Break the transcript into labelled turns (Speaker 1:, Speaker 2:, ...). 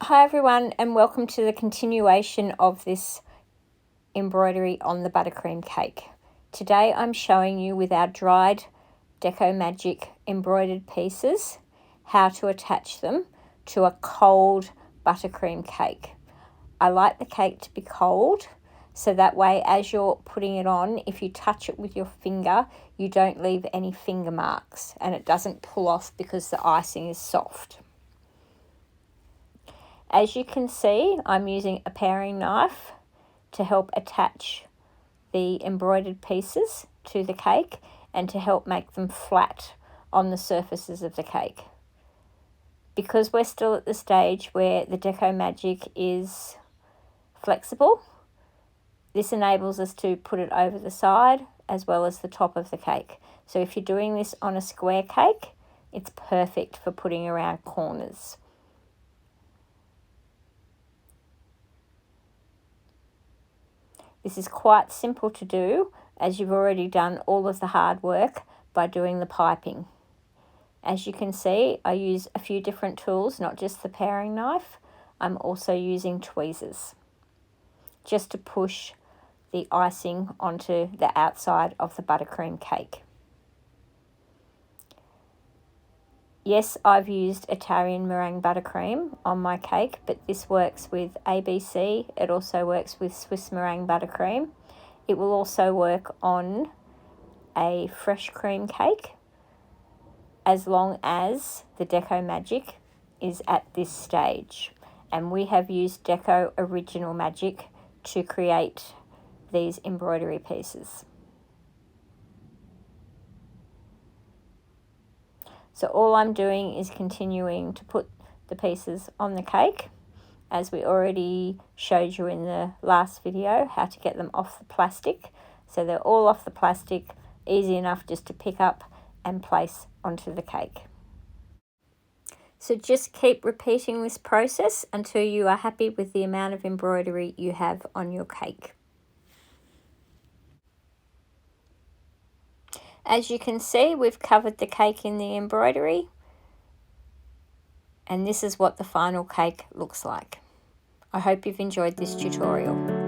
Speaker 1: Hi everyone, and welcome to the continuation of this embroidery on the buttercream cake. Today I'm showing you with our dried Deco Magic embroidered pieces how to attach them to a cold buttercream cake. I like the cake to be cold, so that way as you're putting it on, if you touch it with your finger, you don't leave any finger marks and it doesn't pull off because the icing is soft. As you can see, I'm using a paring knife to help attach the embroidered pieces to the cake and to help make them flat on the surfaces of the cake. Because we're still at the stage where the Deco Magic is flexible, this enables us to put it over the side as well as the top of the cake. So if you're doing this on a square cake, it's perfect for putting around corners. This is quite simple to do, as you've already done all of the hard work by doing the piping. As you can see, I use a few different tools, not just the paring knife. I'm also using tweezers just to push the icing onto the outside of the buttercream cake. Yes, I've used Italian meringue buttercream on my cake, but this works with ABC. It also works with Swiss meringue buttercream. It will also work on a fresh cream cake, as long as the Deco Magic is at this stage. And we have used Deco Original Magic to create these embroidery pieces. So all I'm doing is continuing to put the pieces on the cake, as we already showed you in the last video how to get them off the plastic. So they're all off the plastic, easy enough just to pick up and place onto the cake. So just keep repeating this process until you are happy with the amount of embroidery you have on your cake. As you can see, we've covered the cake in the embroidery, and this is what the final cake looks like. I hope you've enjoyed this tutorial.